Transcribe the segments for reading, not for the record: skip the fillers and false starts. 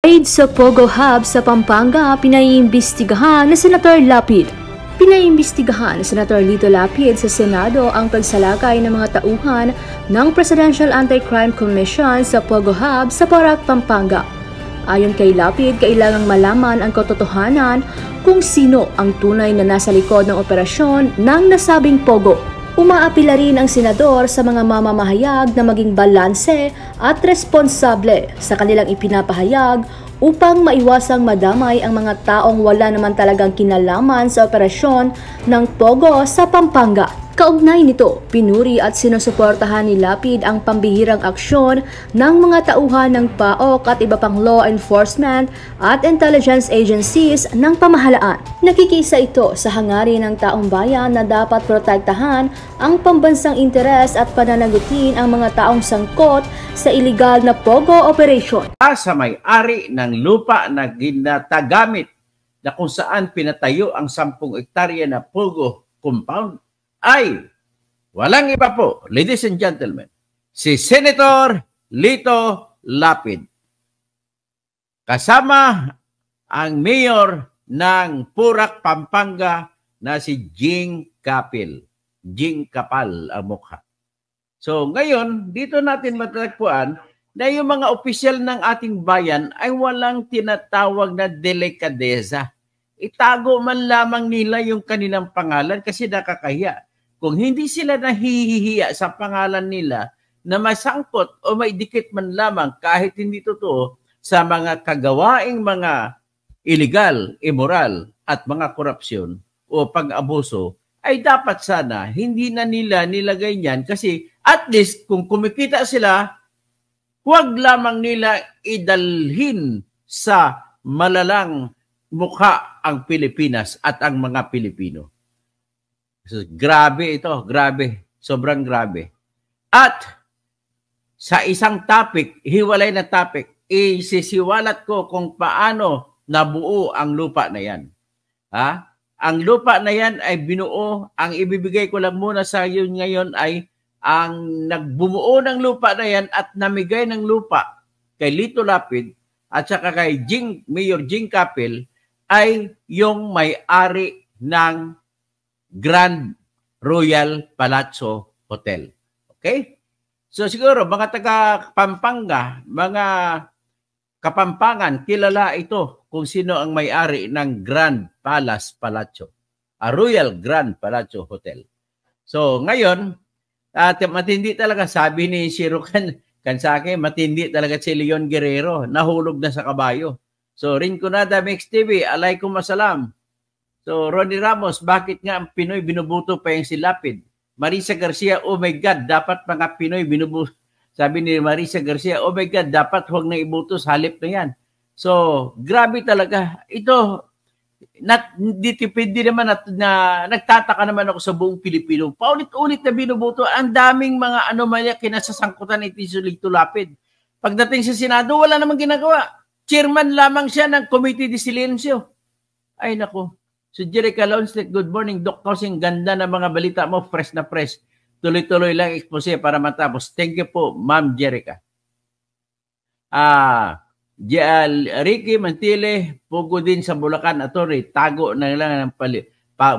Raid sa Pogo Hub sa Pampanga, pinaiimbestigahan na Senator Lapid. Pinaiimbestigahan ni Senator Lito Lapid sa Senado ang pagsalakay ng mga tauhan ng Presidential Anti-Crime Commission sa Pogo Hub sa Porac, Pampanga. Ayon kay Lapid, kailangang malaman ang katotohanan kung sino ang tunay na nasa likod ng operasyon ng nasabing Pogo. Umaapila rin ang senador sa mga mamamahayag na maging balanse at responsable sa kanilang ipinapahayag upang maiwasang madamay ang mga taong wala naman talagang kinalaman sa operasyon ng Pogo sa Pampanga. Kaugnay nito, pinuri at sinusuportahan ni Lapid ang pambihirang aksyon ng mga tauhan ng PAOK at iba pang law enforcement at intelligence agencies ng pamahalaan. Nakikisa ito sa hangarin ng taong bayan na dapat protektahan ang pambansang interes at pananagutin ang mga taong sangkot sa iligal na Pogo operation. Sa may-ari ng lupa na ginatagamit na kung saan pinatayo ang 10 hektarya na Pogo compound ay walang iba po, ladies and gentlemen, si Senator Lito Lapid. Kasama ang mayor ng Porac, Pampanga na si Jing Kapil. Jing Kapal ang mukha. So ngayon, dito natin matatagpuan na yung mga opisyal ng ating bayan ay walang tinatawag na delikadeza. Itago man lamang nila yung kanilang pangalan kasi nakakahiya. Kung hindi sila nahihihiya sa pangalan nila na masangkot o may dikit man lamang kahit hindi totoo sa mga kagawaing mga illegal, immoral at mga korupsyon o pag-abuso, ay dapat sana hindi na nila nilagay niyan kasi at least kung kumikita sila, huwag lamang nila idalhin sa malalang mukha ang Pilipinas at ang mga Pilipino. So, grabe ito, grabe. Sobrang grabe. At sa isang topic, hiwalay na topic, isisiwalat ko kung paano nabuo ang lupa na yan. Ha? Ang lupa na yan ay binuo, ang ibibigay ko lang muna sa iyo ngayon ay ang nagbumuo ng lupa na yan at namigay ng lupa kay Lito Lapid at saka kay Mayor Jing Kapil ay yung may-ari ng Grand Royal Palazzo Hotel. Okay? So siguro mga taga Pampanga, mga Kapampangan, kilala ito kung sino ang may-ari ng Grand Palace Palazzo, Royal Grand Palazzo Hotel. So ngayon, matindi talaga, sabi ni Shiro Kansake, matindi talaga si Leon Guerrero, nahulog na sa kabayo. So Rinconada Mix TV, alaikum assalam. So, Ronnie Ramos, bakit nga ang Pinoy binubuto pa yung si Lapid? Marisa Garcia, oh my God, dapat mga Pinoy binubuto. Sabi ni Marisa Garcia, oh my God, dapat huwag na ibutos, halip na yan. So, grabe talaga. Ito, depende naman na nagtataka naman ako sa buong Pilipino. Paulit-ulit na binubuto, ang daming mga anomalya kinasasangkutan ni Lito Lapid. Pagdating sa Senado, wala namang ginagawa. Chairman lamang siya ng Committee de Silencio. Ay, nako. So, Jerica Lonslet, good morning. Doc Kausing, ganda na mga balita mo, fresh na fresh. Tuloy-tuloy lang expose para matapos. Thank you po, Ma'am Jerica. Ricky Mantile, Pogo din sa Bulacan. Attorney, tago na lang ng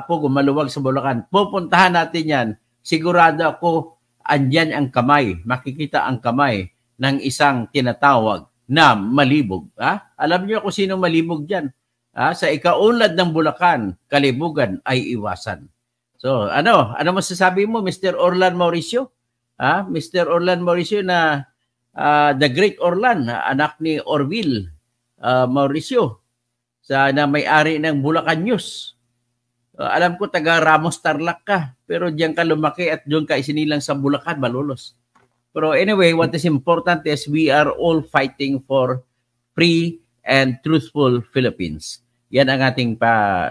Pogo, maluwag sa Bulacan. Pupuntahan natin yan. Sigurado ako, andyan ang kamay. Makikita ang kamay ng isang tinatawag na malibog. Alam niyo kung sino malibog dyan. Sa ikaunlad ng Bulacan, kalibugan ay iwasan. So, ano masasabi mo, Mr. Orlan Mauricio? Mr. Orlan Mauricio na the Great Orlan, anak ni Orville Mauricio, na may-ari ng Bulacan News. Alam ko, taga Ramos Tarlac ka, pero diyan ka lumaki at doon ka isinilang sa Bulacan, Malolos. Pero anyway, what is important is we are all fighting for free and truthful Philippines. Yan ang ating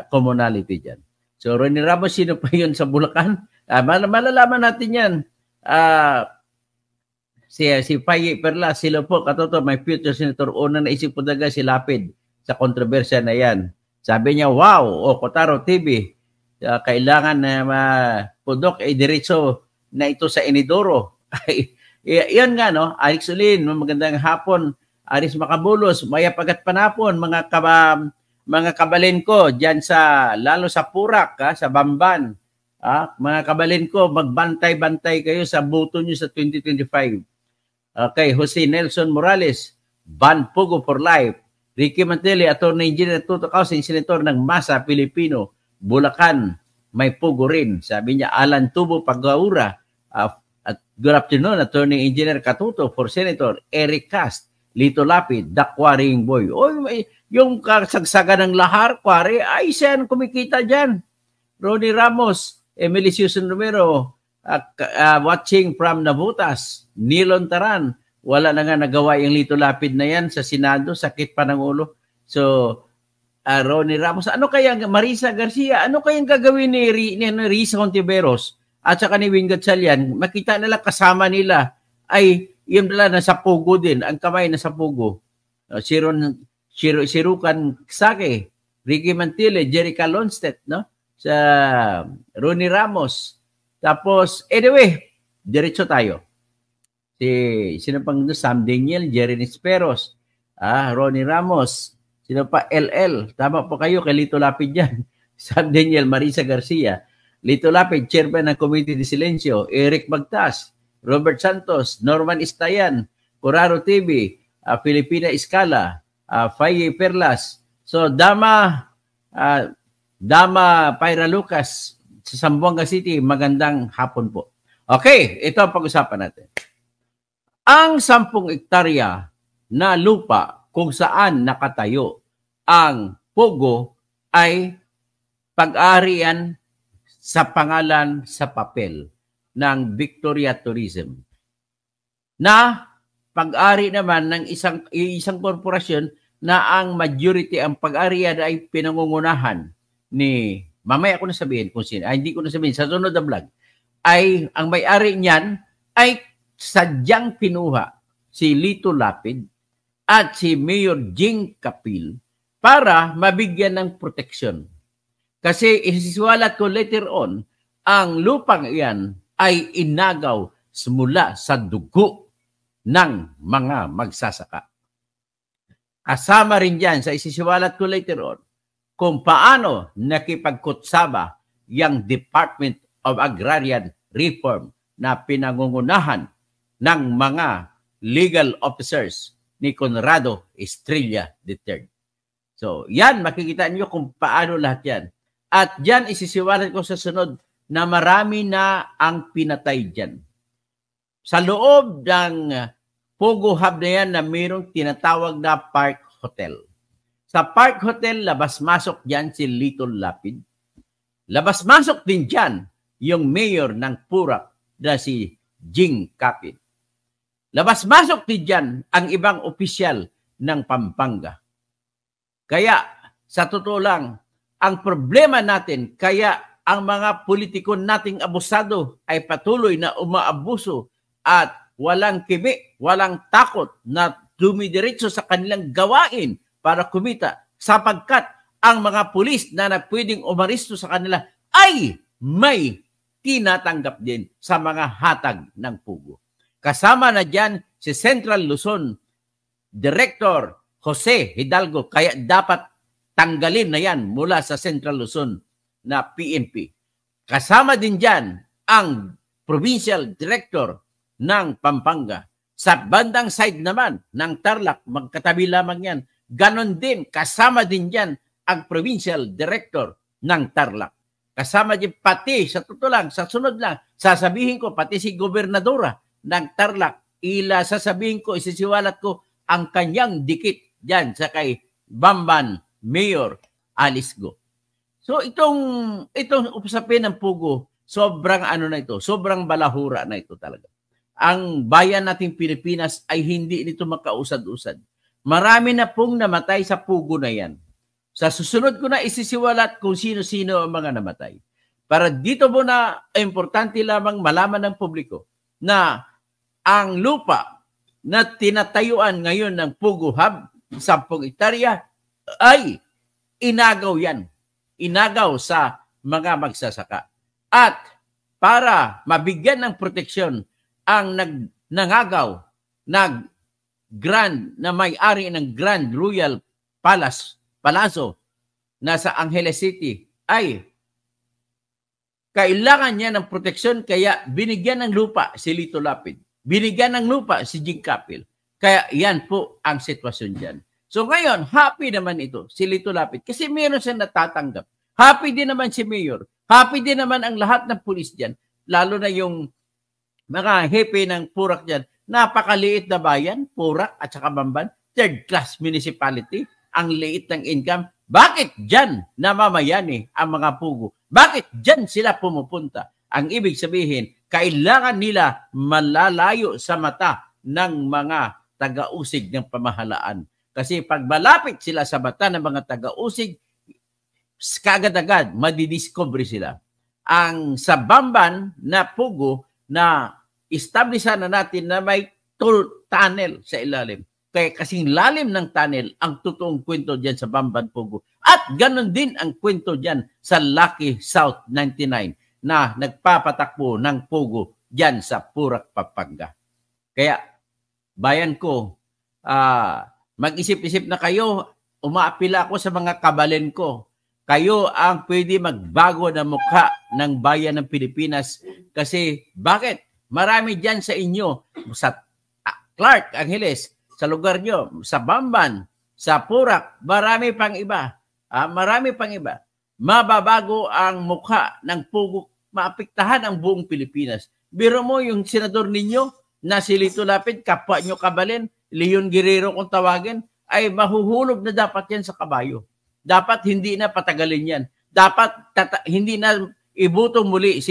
commonality dyan. So, Ronnie Ramos, sino pa yun sa Bulacan? Malalaman natin yan. Si Faye Perla, sila po, katoto, my future senator, una naisip po talaga si Lapid sa kontrobersya na yan. Sabi niya, wow, Kotaro TV, kailangan na Pudok, diretso na ito sa Inidoro. Yan nga, no? Alex Olin, magandang hapon. Aris Macabulos, Maya Pagat Panapon, mga kabalin ko diyan sa lalo sa Purak, sa Bamban. Mga kabalin ko, magbantay-bantay kayo sa boto niyo sa 2025. Okay, Jose Nelson Morales, Ban Pugo for Life. Ricky Mantelli, Attorney Engineer 2000, Senator ng Masa Pilipino, Bulacan, may pugo rin. Sabi niya, Alan Tubo Pagaura, at good afternoon, Attorney Engineer Katuto for Senator, Eric Cast, Lito Lapid, Dakwaring Boy. Yung kasagsagan ng lahar, kware, ay siya kumikita dyan. Ronnie Ramos, Emily Susan Romero, watching from Nabutas, Nilon Taran, wala na nga nagawa yung Lito Lapid na yan sa Senado, sakit pa ng ulo. So, Ronnie Ramos, ano kaya, Marisa Garcia, ano kayang gagawin ni Risa Hontiveros at saka ni Wing Gatchalian? Makita nila kasama nila ay yung dala nasa pugo din, ang kamay nasa pugo. Sirukan Sake, Ricky Mantille, Jerica Lonstedt, no? Sa Ronnie Ramos. Tapos, anyway, diretso tayo. Sino pang Sam Daniel, Jerry Nisperos, Ronnie Ramos, sino pa LL, tama po kayo kay Lito Lapid yan. Sam Daniel, Marisa Garcia, Lito Lapid, Chairman ng Committee de Silencio, Eric Magtas, Robert Santos, Norman Istayan, Coraro TV, Filipina Escala, Faye Perlas. So, Dama Paira Lucas sa Zamboanga City, magandang hapon po. Okay, ito ang pag-usapan natin. Ang 10 hektarya na lupa kung saan nakatayo ang Pugo ay pag-arian sa pangalan sa papel ng Victoria Tourism. Na pag-ari naman ng isang korporasyon na ang majority, ang pag-arian ay pinangungunahan ni, mamaya ko na sabihin kung sino, hindi ko na sabihin, sa sunod na vlog, ay ang may-ari niyan ay sadyang pinuha si Lito Lapid at si Mayor Jing Capil para mabigyan ng proteksyon. Kasi isisiwalat ko later on, ang lupang iyan ay inagaw mula sa dugo ng mga magsasaka. Kasama rin dyan sa isisiwalat ko later on kung paano nakipagkutsaba yung Department of Agrarian Reform na pinangungunahan ng mga legal officers ni Conrado Estrella III. So, yan, makikita niyo kung paano lahat yan. At dyan, isisiwalat ko sa sunod na marami na ang pinatay dyan. Sa loob ng Pugo Hub na yan na mayroong tinatawag na Park Hotel. Sa Park Hotel, labas-masok dyan si Lito Lapid. Labas-masok din dyan yung mayor ng Purak na si Jing Capil. Labas-masok din dyan ang ibang opisyal ng Pampanga. Kaya, sa totoo lang, ang problema natin, kaya ang mga politiko nating abusado ay patuloy na umaabuso at walang kimi, walang takot na dumidiretso sa kanilang gawain para kumita sapagkat ang mga pulis na pwedeng umaristo sa kanila ay may tinatanggap din sa mga hatag ng Pugo. Kasama na dyan si Central Luzon Director Jose Hidalgo, kaya dapat tanggalin na yan mula sa Central Luzon na PNP. Kasama din dyan ang Provincial Director ng Pampanga. Sa bandang side naman ng Tarlac, magkatabi lamang yan. Ganon din, kasama din dyan ang Provincial Director ng Tarlac. Kasama din pati, sa totoo lang, sa sunod lang, sasabihin ko, pati si Gobernadora ng Tarlac, sasabihin ko, isisiwalat ko ang kanyang dikit dyan sa kay Bamban Mayor Alice Go. So itong usapin ng Pugo, sobrang sobrang balahura na ito talaga. Ang bayan nating Pilipinas ay hindi nito makausad-usad. Marami na pong namatay sa Pugo na yan. Sa susunod ko na isisiwalat kung sino-sino ang mga namatay. Para dito mo na importante lamang malaman ng publiko na ang lupa na tinatayuan ngayon ng Pugo Hub, 10 hektarya, ay inagaw yan. Inagaw sa mga magsasaka. At para mabigyan ng proteksyon ang nangagaw, na may-ari ng Grand Royal Palazzo nasa Angeles City ay kailangan niya ng proteksyon, kaya binigyan ng lupa si Lito Lapid. Binigyan ng lupa si Jing Capil. Kaya yan po ang sitwasyon dyan. So ngayon, happy naman ito si Lito Lapid kasi meron siyang natatanggap. Happy din naman si Mayor. Happy din naman ang lahat ng pulis dyan. Lalo na yung mga hepe ng Purak dyan. Napakaliit na bayan, Purak at saka Bamban. Third-class municipality. Ang liit ng income. Bakit dyan namamayani ang mga pugo? Bakit dyan sila pumupunta? Ang ibig sabihin, kailangan nila malalayo sa mata ng mga taga-usig ng pamahalaan. Kasi pag malapit sila sa mata ng mga taga-usig, kagad-agad madidiscover sila. Ang sa Bamban na pugo na establishan na natin na may tunnel sa ilalim. Kaya kasing lalim ng tunnel ang totoong kwento dyan sa Bamban Pugo. At ganon din ang kwento dyan sa Lucky South 99 na nagpapatakbo ng Pugo dyan sa Purak, Pampanga. Kaya bayan ko, mag-isip-isip na kayo, umaapila ako sa mga kabalen ko. Kayo ang pwede magbago ng mukha ng bayan ng Pilipinas. Kasi bakit? Marami dyan sa inyo, sa Clark, Angeles, sa lugar nyo, sa Bamban, sa Purak, marami pang iba. Marami pang iba. Mababago ang mukha ng Pugo, maapektahan ang buong Pilipinas. Biro mo yung senador ninyo na si Lito Lapid, kapwa nyo kabalen, Leon Guerrero kung tawagin, ay mahuhulog na dapat yan sa kabayo. Dapat hindi na patagalin yan. Dapat hindi na ibutong muli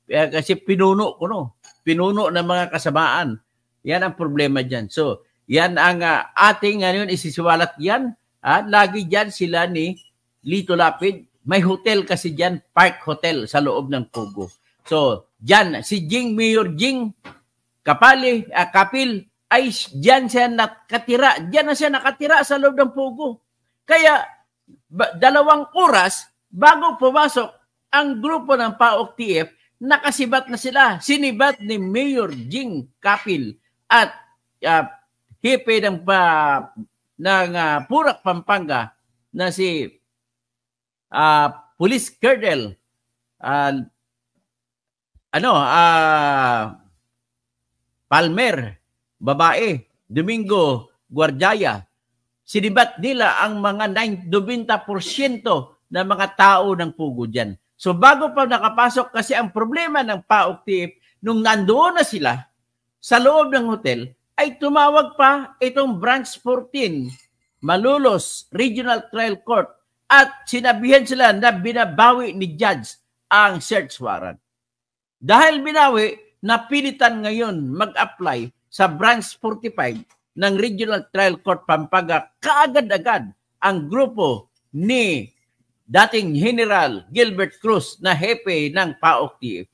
kasi pinuno ko, no? Pinuno ng mga kasamaan. Yan ang problema dyan. So, yan ang ating ngayon isisiwalat yan. Lagi dyan sila ni Lito Lapid. May hotel kasi dyan, Park Hotel sa loob ng Pugo. So, dyan, si Mayor Jing Capil ay dyan siya nakatira. Dyan na siya nakatira sa loob ng Pugo. Kaya, 2 oras bago pumasok ang grupo ng PAOK TF, nakasibat na sila. Sinibat ni Mayor Jing Capil at hepe ng Purak, Pampanga na si Police Colonel Palmer, babae, Domingo Guardiaya. Sinibat nila ang mga 90% ng mga tao ng Pugo dyan. So bago pa nakapasok, kasi ang problema ng PAOK TF, nung nandoon na sila sa loob ng hotel, ay tumawag pa itong Branch 14, Malolos Regional Trial Court, at sinabihan sila na binabawi ni Judge ang search warrant. Dahil binawi, napilitan ngayon mag-apply sa Branch 45 ng Regional Trial Court Pampanga, kaagad-agad ang grupo ni dating General Gilbert Cruz na hepe ng PAOK TF.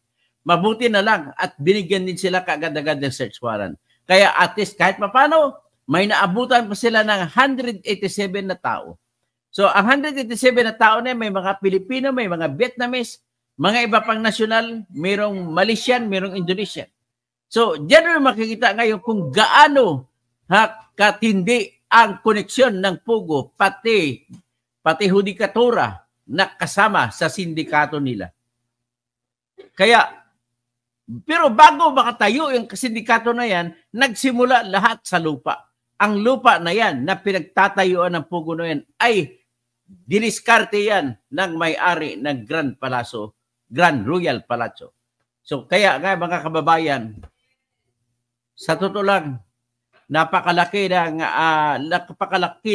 Mabuti na lang at binigyan din sila kaagad-agad ng search warrant. Kaya at least kahit mapano, may naabutan pa sila ng 187 na tao. So ang 187 na tao na may mga Pilipino, may mga Vietnamese, mga iba pang nasyonal, mayroong Malaysian, mayroong Indonesian. So diyan mo makikita ngayon kung gaano katindi ang koneksyon ng Pugo, pati hudikatura na kasama sa sindikato nila. Kaya, pero bago makatayo yung sindikato na yan, nagsimula lahat sa lupa. Ang lupa na yan na pinagtatayuan ng Pugo na yan ay diniskarte yan ng may-ari ng Grand Royal Palazzo. So kaya nga mga kababayan, sa totoo lang, napakalaki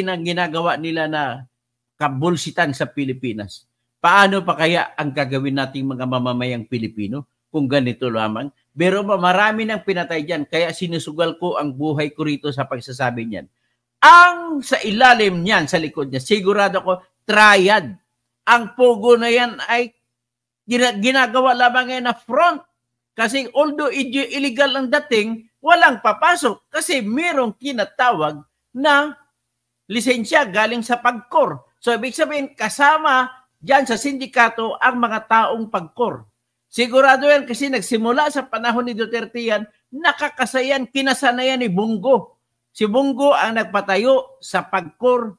ng ginagawa nila na kabulsitan sa Pilipinas. Paano pa kaya ang gagawin nating mga mamamayang Pilipino kung ganito lamang? Pero marami nang pinatay dyan, kaya sinusugal ko ang buhay ko rito sa pagsasabi niyan. Ang sa ilalim niyan, sa likod niya, sigurado ko, triad. Ang Pugo na yan ay ginagawa lamang yan na front. Kasi although illegal ang dating, walang papasok kasi mayroong kinatawag na lisensya galing sa PAGCOR. So, ibig sabihin, kasama dyan sa sindikato ang mga taong PAGCOR. Sigurado yan kasi nagsimula sa panahon ni Duterte yan, nakakasayan, kinasanayan ni Bungo Si Bongo ang nagpatayo sa pagkor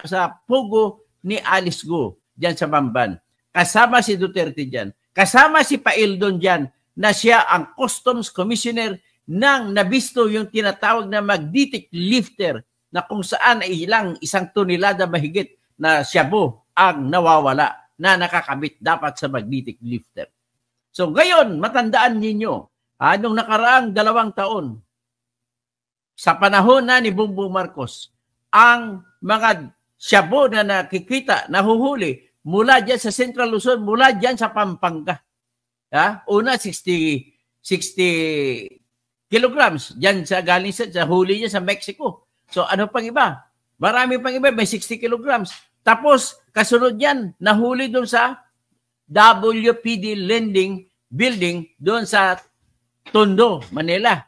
sa pugo ni Alice Go diyan sa Bamban. Kasama si Duterte diyan. Kasama si Paildon diyan na siya ang Customs Commissioner nang nabisto yung tinatawag na magnetic lifter na kung saan ay isang tonelada mahigit na shabu ang nawawala na nakakabit dapat sa magnetic lifter. So ngayon, matandaan ninyo, nung nakaraang 2 taon, sa panahon na ni Bongbong Marcos, ang mga shabu na nakikita, nahuhuli, mula dyan sa Central Luzon, mula dyan sa Pampanga. Una, 60 kilograms, dyan sa galing sa huli niya sa Mexico. So ano pang iba? Marami pang iba, may 60 kilograms. Tapos, kasunod yan, nahuli doon sa WPD Lending Building doon sa Tondo, Manila.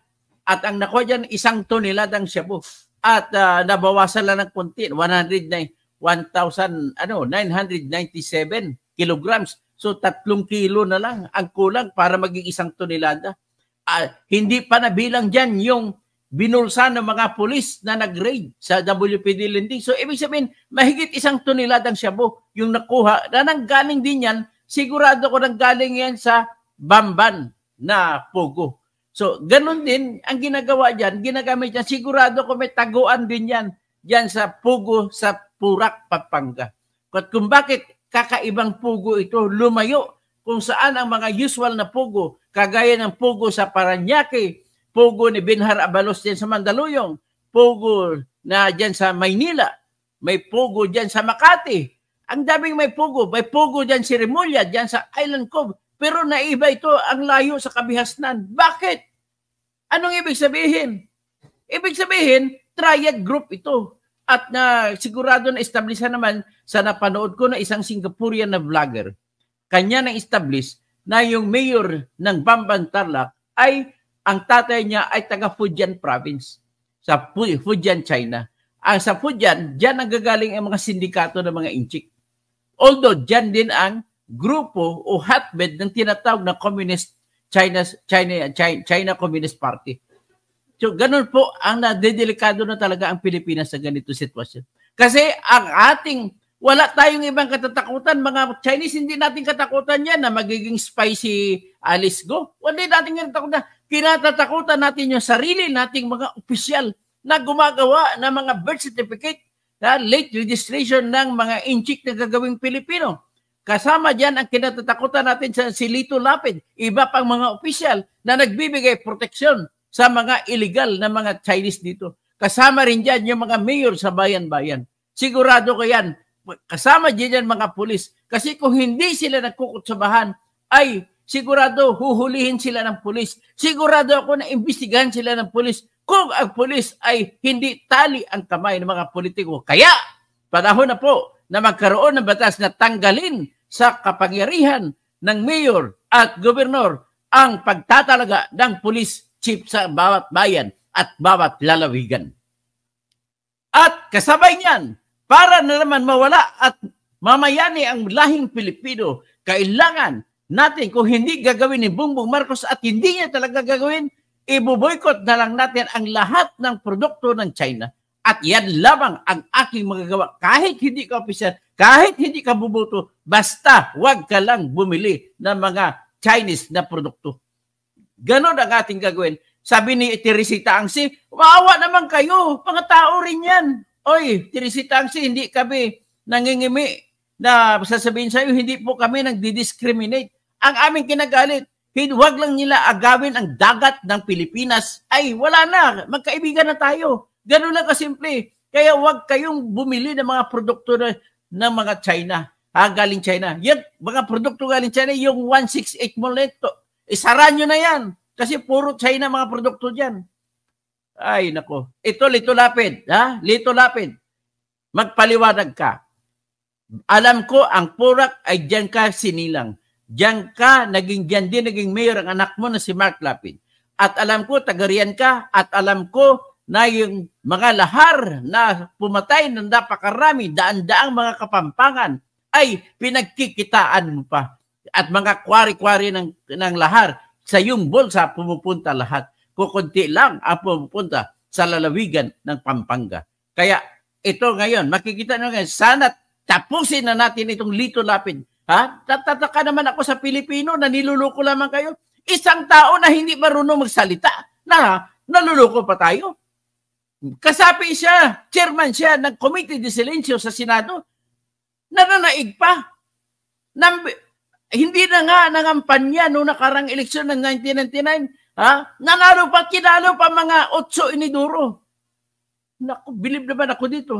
At ang nakuha dyan, 1 toneladang shabu. At nabawasan lang ng konti, 1,997 kilograms. So 3 kilo na lang ang kulang para maging 1 tonelada. Hindi pa nabilang dyan yung binulsa ng mga pulis na nag-raid sa WPD Lending. So ibig sabihin, mahigit 1 toneladang shabu yung nakuha. Na nanggaling din yan, sigurado ko nanggaling yan sa Bamban na Pogo. So, ganun din ang ginagawa dyan, ginagamit dyan. Sigurado ko may taguan din yan dyan sa Pugo, sa Purak, Pampanga. Kung bakit kakaibang Pugo ito, lumayo kung saan ang mga usual na Pugo, kagaya ng Pugo sa Parañaque, Pugo ni Binhar Abalos dyan sa Mandaluyong, Pugo na dyan sa Maynila, may Pugo dyan sa Makati. Ang daming may Pugo dyan si Remulla, dyan sa Island Cove. Pero naiba ito ang layo sa kabihasnan. Bakit? Anong ibig sabihin? Ibig sabihin, triad group ito. At sigurado na establishan naman sa napanood ko na isang Singaporean na vlogger. Kanya nang establish na yung mayor ng Bamban Tarlac ay ang tatay niya ay taga Fujian province sa Fujian, China. Sa Fujian, dyan ang gagaling ang mga sindikato ng mga inchik. Although dyan din ang grupo o hotbed ng tinatawag na Communist China Communist Party. So ganun po ang nadedelikado na talaga ang Pilipinas sa ganito sitwasyon. Kasi ang wala tayong ibang katatakutan, mga Chinese, hindi natin katakutan yan na magiging spicy Alice Go. Hindi natin katakutan. Kinatatakutan natin yung sarili nating mga opisyal na gumagawa ng mga birth certificate, late registration ng mga inchik na gagawing Pilipino. Kasama dyan ang kinatatakutan natin sa si Lito Lapid, iba pang mga opisyal na nagbibigay proteksyon sa mga illegal na mga Chinese dito. Kasama rin dyan yung mga mayor sa bayan-bayan. Sigurado ko yan. Kasama dyan mga pulis. Kasi kung hindi sila nagkukutsabahan, ay sigurado huhulihin sila ng pulis. Sigurado ako na imbestigahan sila ng pulis kung ang pulis ay hindi tali ang kamay ng mga politiko. Kaya, panahon na po na magkaroon ng batas na tanggalin sa kapangyarihan ng mayor at gobernador ang pagtatalaga ng police chief sa bawat bayan at bawat lalawigan. At kasabay niyan, para na naman mawala at mamayani ang lahing Pilipino, kailangan natin, kung hindi gagawin ni Bongbong Marcos at hindi niya talaga gagawin, ibuboykot na lang natin ang lahat ng produkto ng China. At yan lamang ang aking magagawa. Kahit hindi ka opisyal, kahit hindi ka buboto, basta wag ka lang bumili ng mga Chinese na produkto. Ganon ang ating gagawin. Sabi ni Teresita Angsi, maawa naman kayo, mga tao rin yan. Oy, Teresita Angsi, hindi kami nangingimi na sasabihin sa'yo, hindi po kami nagdi-discriminate. Ang aming kinagalit, huwag lang nila agawin ang dagat ng Pilipinas. Ay, wala na, magkaibigan na tayo. Ganun lang kasimple. Kaya huwag kayong bumili ng mga produkto ng mga China. Galing China. Yan, mga produkto galing China, yung 168 moleto. Isara nyo na yan. Kasi puro China mga produkto dyan. Ay, nako. Ito, Lito Lapid. Lito Lapid. Magpaliwanag ka. Alam ko, ang Purak ay dyan ka sinilang. Dyan ka, dyan din naging mayor ang anak mo na si Mark Lapid. At alam ko, tagarian ka. At alam ko, na yung mga lahar na pumatay ng napakarami, daan-daang mga Kapampangan, ay pinagkikitaan mo pa. At mga kwari-kwari ng lahar, sa yung bulsa pumupunta lahat. Kukunti lang ang pumupunta sa lalawigan ng Pampanga. Kaya ito ngayon, makikita nyo ngayon, sana tapusin na natin itong Lito Lapid. Ha? Tatataka naman ako sa Pilipino na niluloko lamang kayo. Isang tao na hindi marunong magsalita na naluloko pa tayo. Kasapi siya, chairman siya ng Committee de Silencio sa Senado. Nananaig pa. Hindi na nga nangampanya noong nakarang eleksyon ng 1999. Ha? Nanalo pa, kinalo pa mga 8 iniduro. Naku, bilib naman ako dito.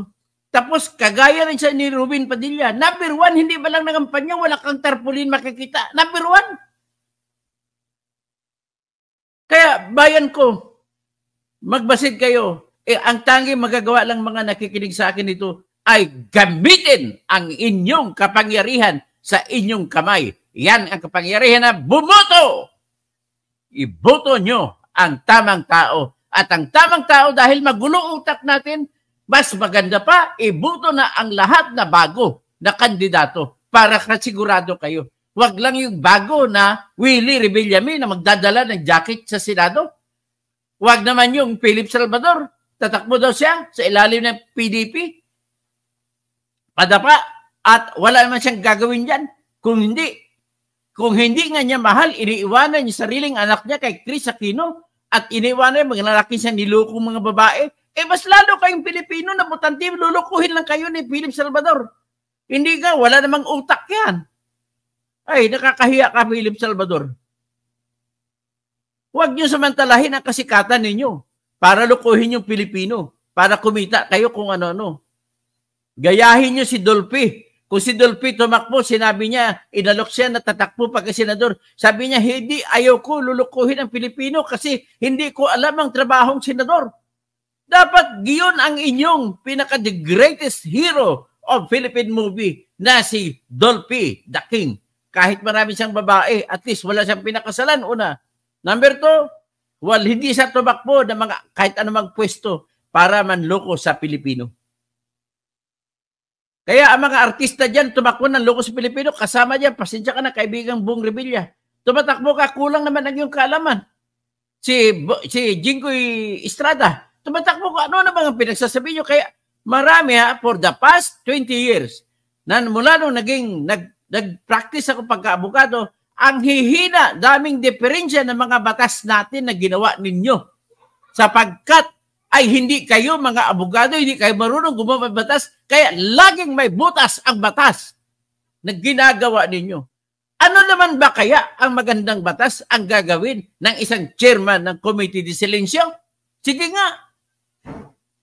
Tapos kagaya rin siya ni Ruben Padilla. Number 1, hindi ba lang nangampanya, wala kang tarpaulin makikita. Number 1. Kaya bayan ko, magbasid kayo. Ang tanging magagawa lang mga nakikinig sa akin dito ay gamitin ang inyong kapangyarihan sa inyong kamay. Yan ang kapangyarihan na bumoto. Iboto nyo ang tamang tao. At ang tamang tao, dahil magulo utak natin, mas maganda pa, iboto na ang lahat na bago na kandidato para kasigurado kayo. Huwag lang yung bago na Willie Rebillame na magdadala ng jacket sa Senado. Huwag naman yung Philip Salvador. Tatakbo daw siya sa ilalim ng PDP. Padapa. At wala naman siyang gagawin dyan. Kung hindi nga niya mahal, iniiwanan niya sariling anak niya kay Chris Aquino at iniiwanan mga lalaki siya nilukong mga babae, mas lalo kayong Pilipino na butante, lulukuhin lang kayo ni Philip Salvador. Hindi ka, wala namang utak yan. Ay, nakakahiya ka, Philip Salvador. Huwag niyo samantalahin ang kasikatan ninyo para lukuhin yung Pilipino, para kumita kayo kung ano-ano. Gayahin niyo si Dolphy. Kung si Dolphy tumakbo, sinabi niya, inalok siya na tatakbo pagka-senador. Sabi niya, hindi, ayaw ko lulukuhin ang Pilipino kasi hindi ko alam ang trabahong senador. Dapat giyon ang inyong pinaka-the greatest hero of Philippine movie na si Dolphy the King. Kahit marami siyang babae, at least wala siyang pinakasalan, una. Number 2, hindi siya tumakbo na kahit anumang pwesto para manloko sa Pilipino. Kaya ang mga artista dyan, tumakbo ng loko sa Pilipino, kasama dyan, pasensya ka na, kaibigang Bong Revilla. Tumatakbo ka, kulang naman ang iyong kaalaman. Si Jinggoy Estrada, tumatakbo ka, ano naman ang pinagsasabi nyo? Kaya marami for the past 20 years, na mula nung nag-practice ako pagka-abogado, ang hihina, daming diferensya ng mga batas natin na ginawa ninyo. Sapagkat ay hindi kayo mga abogado, hindi kayo marunong gumawa ng batas, kaya laging may butas ang batas na ginagawa ninyo. Ano naman ba kaya ang magandang batas ang gagawin ng isang chairman ng Committee de Silencio? Sige nga.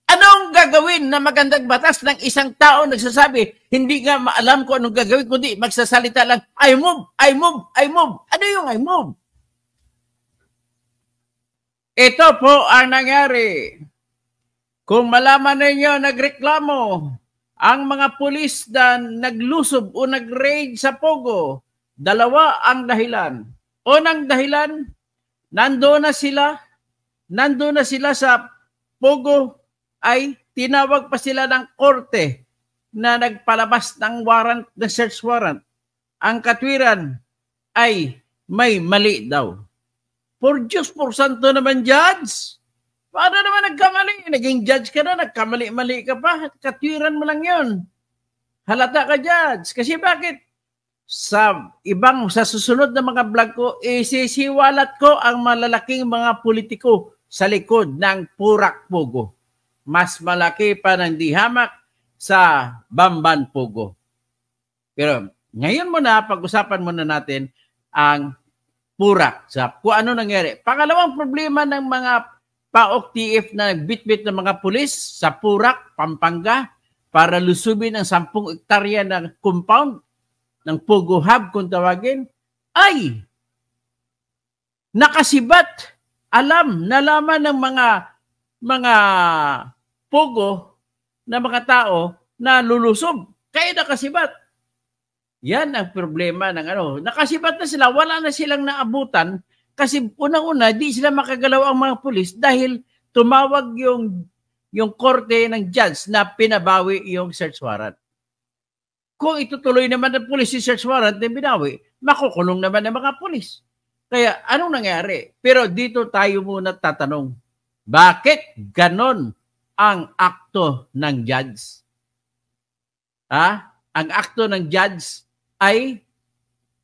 Anong gagawin na magandang batas ng isang tao nagsasabi, hindi nga maalam ko anong gagawin, kundi magsasalita lang, I move, I move, I move. Ano yung I move? Ito po ang nangyari. Kung malaman ninyo, nagreklamo ang mga pulis na naglusob o nag-raid sa Pogo, dalawa ang dahilan. Unang dahilan, nandoon na sila sa Pogo, ay tinawag pa sila ng korte na nagpalabas ng warrant, ng search warrant. Ang katwiran ay may mali daw. For Diyos, por santo naman, judge. Paano naman nagkamali? Naging judge ka na, nagkamali-mali ka pa. Katwiran mo lang yun. Halata ka, judge. Kasi bakit? Sa susunod na mga vlog ko, isisiwalat ko ang malalaking mga politiko sa likod ng Purak Pogo. Mas malaki pa ng dihamak sa Bamban Pogo. Pero ngayon muna, pag-usapan muna natin ang Purak. Kung ano nangyari. Pangalawang problema ng mga PAOK TF na nagbitbit ng mga pulis sa Purak, Pampanga para lusubin ang 10 hektarya ng compound ng Pogo Hub kung tawagin, ay nakasibat. Nalaman ng mga Pogo na mga tao na lulusob. Kaya nakasibat. Yan ang problema ng nakasibat na sila, wala na silang naabutan. Kasi unang-una, di sila makagalaw ang mga pulis dahil tumawag yung korte ng judge na pinabawi yung search warrant. Kung itutuloy naman ng pulis yung search warrant na binawi, makukulong naman ng mga pulis. Kaya anong nangyari? Pero dito tayo muna tatanong. Bakit ganon ang akto ng judge? Ang akto ng judge ay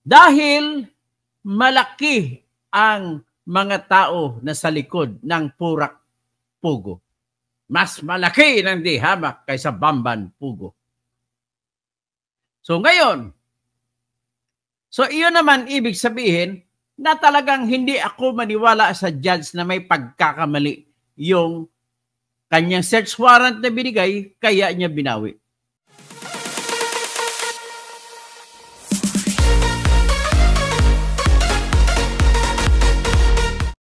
dahil malaki ang mga tao na sa likod ng Purak Pugo. Mas malaki ng dihamak kaysa Bamban Pugo. So ngayon, iyon naman ibig sabihin na talagang hindi ako maniwala sa judge na may pagkakamali yung kanyang search warrant na binigay, kaya niya binawi.